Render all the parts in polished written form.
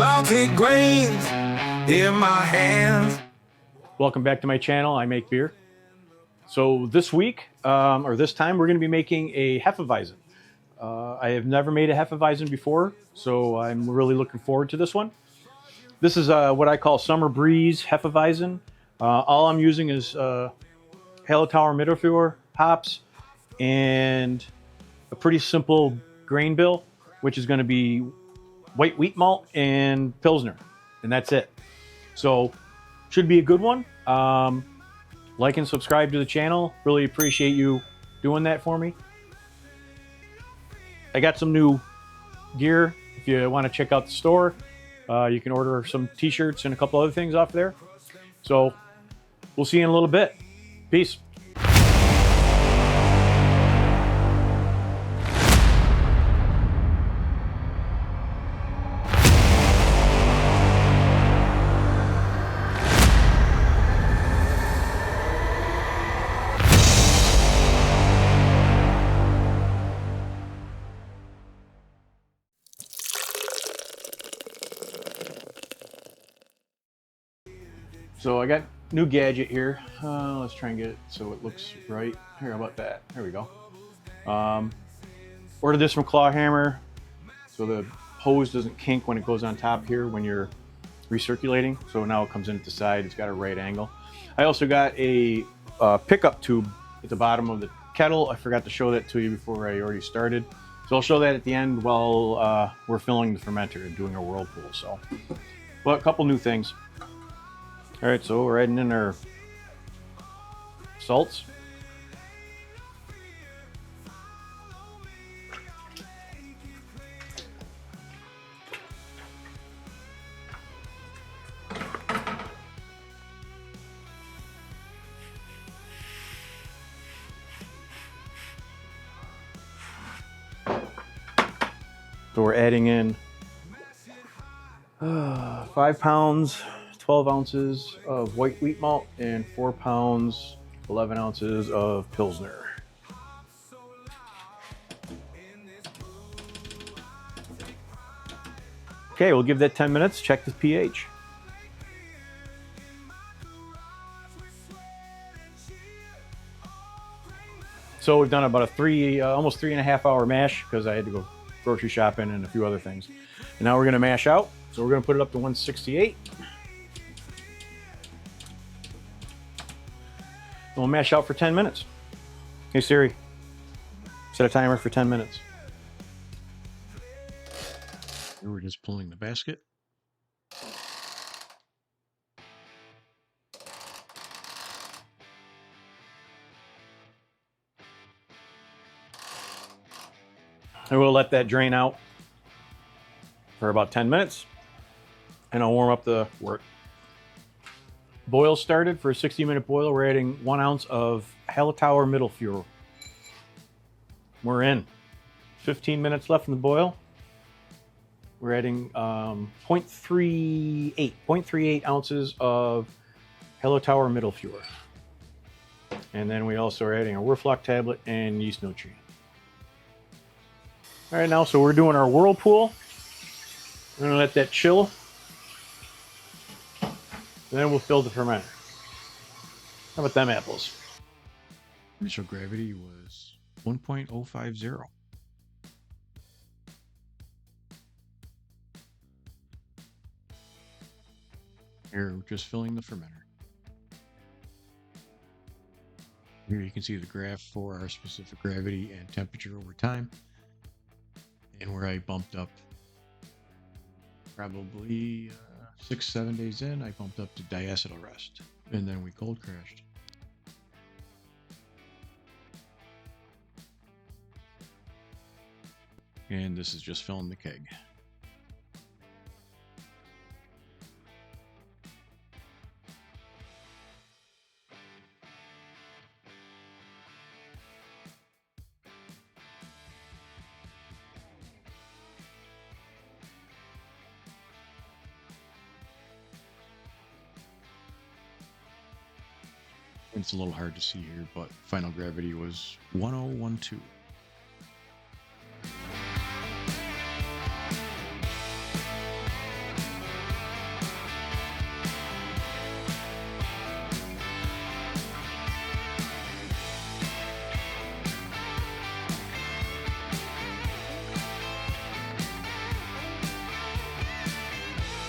Baltic grains in my hands. Welcome back to my channel. I make beer. So this week, or this time, we're going to be making a Hefeweizen. I have never made a Hefeweizen before, so I'm really looking forward to this one. This is what I call Summer Breeze Hefeweizen. All I'm using is Hallertauer Mittelfrueh hops and a pretty simple grain bill, which is going to be white wheat malt and Pilsner, and that's it. So should be a good one. Like and subscribe to the channel. Really appreciate you doing that for me. I got some new gear. If you want to check out the store, you can order some t-shirts and a couple other things off there. So we'll see you in a little bit. Peace. So I got new gadget here. Let's try and get it so it looks right. Here, how about that? There we go. Ordered this from Claw Hammer, so the hose doesn't kink when it goes on top here when you're recirculating. So now it comes in at the side. It's got a right angle. I also got a pickup tube at the bottom of the kettle. I forgot to show that to you before I already started. So I'll show that at the end while we're filling the fermenter and doing our whirlpool. So, well, a couple new things. All right, so we're adding in our salts. So we're adding in 5 pounds, 12 ounces of white wheat malt and 4 pounds, 11 ounces of Pilsner. Okay, we'll give that 10 minutes, check the pH. So we've done about a almost 3.5 hour mash because I had to go grocery shopping and a few other things. And now we're gonna mash out. So we're gonna put it up to 168. We'll mash out for 10 minutes. Hey Siri, set a timer for 10 minutes. We're just pulling the basket. And we'll let that drain out for about 10 minutes. And I'll warm up the wort. Boil started. For a 60-minute boil, we're adding 1 ounce of Hallertauer Mittelfrueh. We're in. 15 minutes left in the boil. We're adding 0.38 ounces of Hallertauer Mittelfrueh. And then we also are adding a Wurflock tablet and yeast nutrient. All right, now, so we're doing our whirlpool. We're gonna let that chill. And then we'll fill the fermenter. How about them apples? Initial gravity was 1.050. Here, we're just filling the fermenter. Here you can see the graph for our specific gravity and temperature over time. And where I bumped up probably 6-7 days in, I bumped up to diacetyl rest, and then we cold crashed. And this is just filling the keg. It's a little hard to see here, but final gravity was 1012.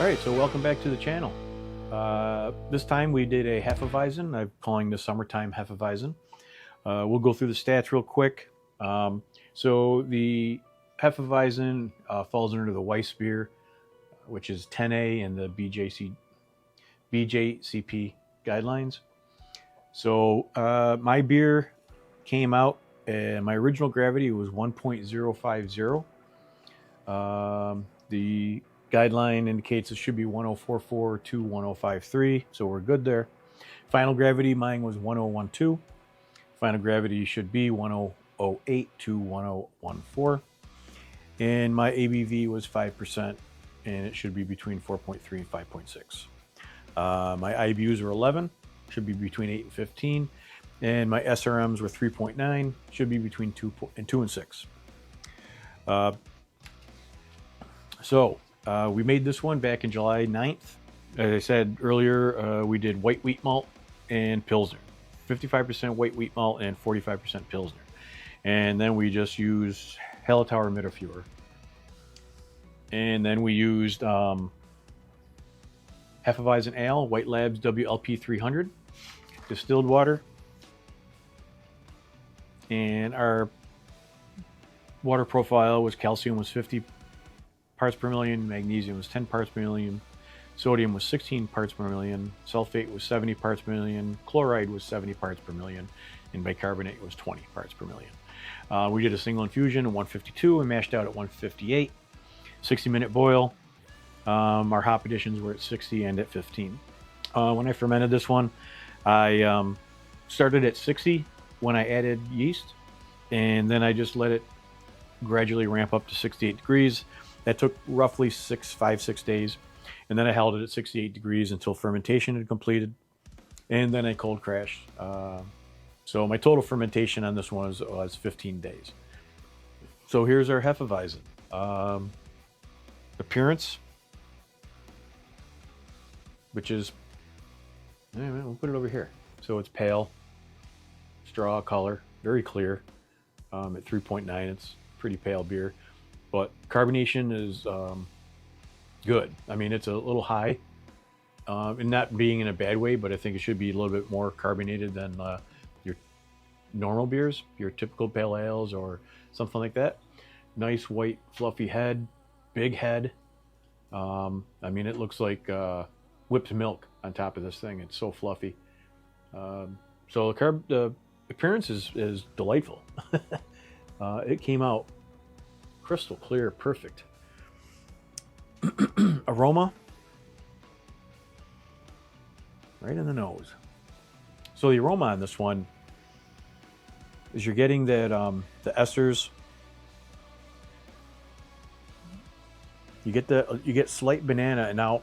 All right, so welcome back to the channel. This time we did a Hefeweizen. I'm calling this summertime Hefeweizen. We'll go through the stats real quick. So the Hefeweizen falls under the Weiss beer, which is 10A in the BJCP guidelines. So my beer came out, and my original gravity was 1.050. The guideline indicates it should be 1044 to 1053, so we're good there. Final gravity, mine was 1012. Final gravity should be 1008 to 1014. And my ABV was 5%, and it should be between 4.3 and 5.6. My IBUs were 11, should be between 8 and 15. And my SRMs were 3.9, should be between 2 and 6. We made this one back in July 9th. As I said earlier, we did white wheat malt and Pilsner. 55% white wheat malt and 45% Pilsner. And then we just used Hallertauer Mittelfrueh. And then we used Hefeweizen Ale, White Labs WLP 300, distilled water. And our water profile was calcium was 50 parts per million, magnesium was 10 parts per million, sodium was 16 parts per million, sulfate was 70 parts per million, chloride was 70 parts per million, and bicarbonate was 20 parts per million. We did a single infusion at 152 and mashed out at 158. 60-minute boil. Our hop additions were at 60 and at 15. When I fermented this one, I started at 60 when I added yeast, and then I just let it gradually ramp up to 68 degrees. That took roughly 5-6 days, and then I held it at 68 degrees until fermentation had completed, and then I cold crashed. So my total fermentation on this one was 15 days. So here's our Hefeweizen. Appearance, which is, we'll put it over here. So it's pale, straw color, very clear. At 3.9, it's pretty pale beer, but carbonation is good. I mean, it's a little high, and not being in a bad way, but I think it should be a little bit more carbonated than your normal beers, your typical pale ales or something like that. Nice white fluffy head, big head. I mean, it looks like whipped milk on top of this thing. It's so fluffy. So the appearance is delightful. It came out crystal clear, perfect. Aroma, right in the nose. So the aroma on this one is you're getting that the esters. You get slight banana. And now,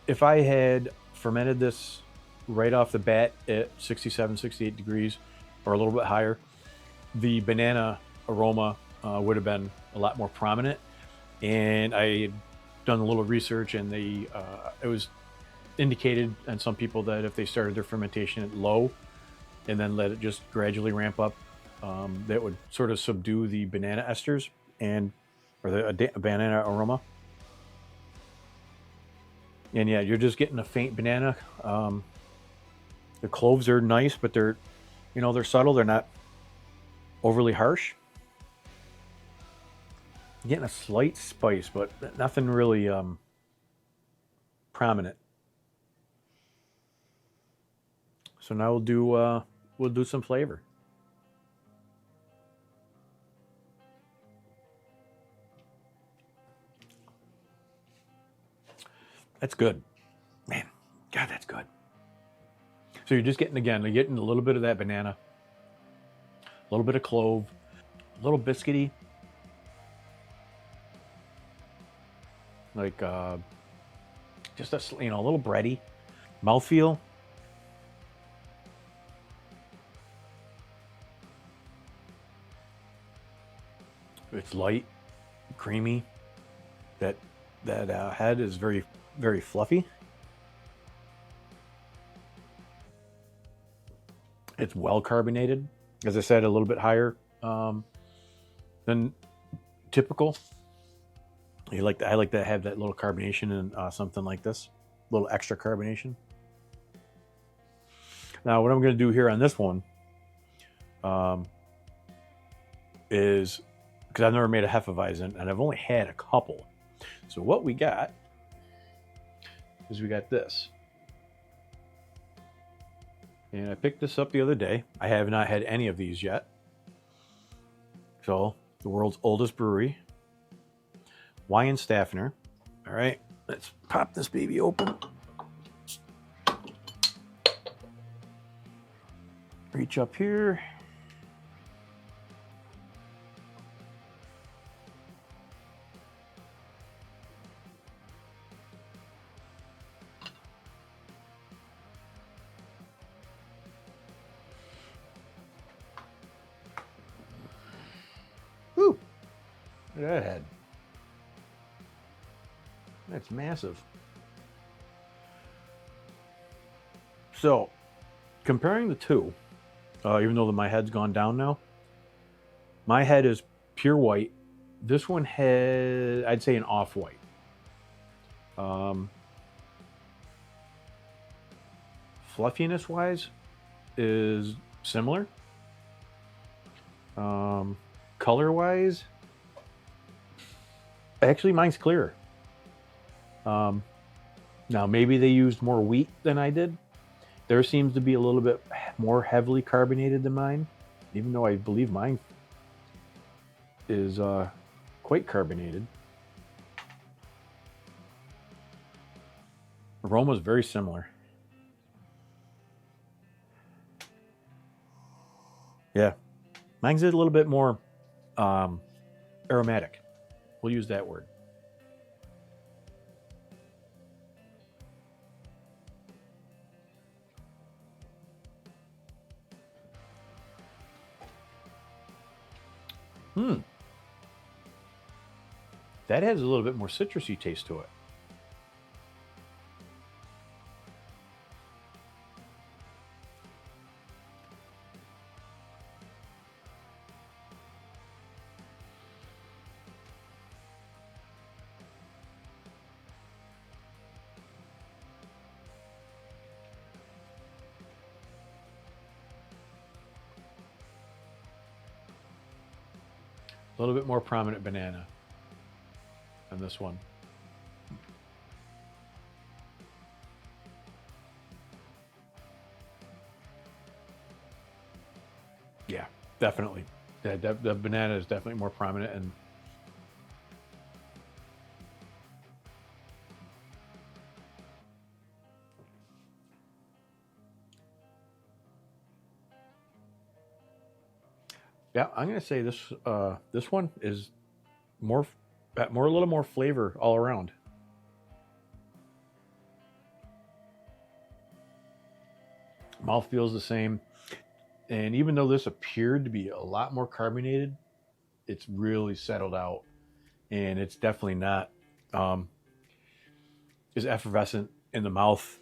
if I had fermented this right off the bat at 67, 68 degrees, or a little bit higher, the banana aroma would have been a lot more prominent. And I had done a little research, and it was indicated on some people that if they started their fermentation at low and then let it just gradually ramp up, that would sort of subdue the banana esters or the banana aroma. And yeah, you're just getting a faint banana. The cloves are nice, but they're subtle. They're not overly harsh. You're getting a slight spice, but nothing really prominent. So now we'll do some flavor. That's good, man. God, that's good. So you're just getting a little bit of that banana, a little bit of clove, a little biscuity, like just a little bready. Mouthfeel. It's light, creamy. That head is very, very fluffy. It's well carbonated. As I said, a little bit higher than typical. I like to have that little carbonation in something like this, a little extra carbonation. Now, what I'm going to do here on this one is, because I've never made a Hefeweizen and I've only had a couple. So what we got is we got this. And I picked this up the other day. I have not had any of these yet. So, the world's oldest brewery. Weihenstephaner. All right, let's pop this baby open. Reach up here. Whew. Look at that head. That's massive. So, comparing the two, even though my head's gone down now, my head is pure white. This one had, I'd say, an off-white. Fluffiness-wise is similar. Color-wise, actually mine's clearer. Now maybe they used more wheat than I did. There seems to be a little bit more heavily carbonated than mine, even though I believe mine is quite carbonated. Aroma is very similar. Yeah, mine's a little bit more aromatic. We'll use that word. That has a little bit more citrusy taste to it. A little bit more prominent banana on this one. Yeah, definitely. Yeah, the banana is definitely more prominent, and yeah, I'm gonna say this this one is a little more flavor all around. Mouth feels the same, and even though this appeared to be a lot more carbonated, it's really settled out, and it's definitely not as effervescent in the mouth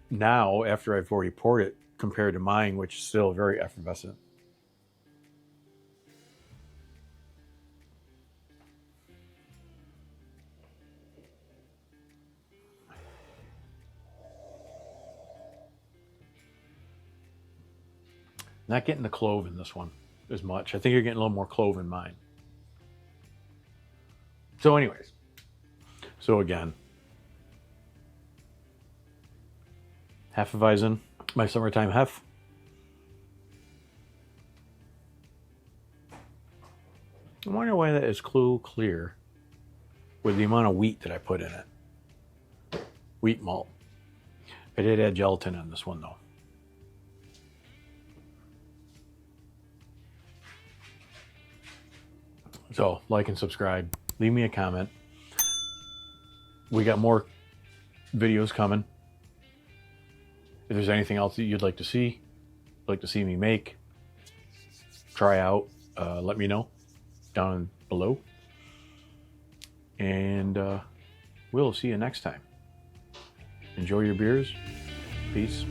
now after I've already poured it compared to mine, which is still very effervescent. Not getting the clove in this one as much. I think you're getting a little more clove in mine. So anyways, so again, Hefeweizen, my summertime hef. I wonder why that is clear with the amount of wheat that I put in it. Wheat malt. I did add gelatin on this one though. So, like and subscribe. Leave me a comment. We got more videos coming. If there's anything else that you'd like to see me make, try out, let me know down below. And we'll see you next time. Enjoy your beers. Peace.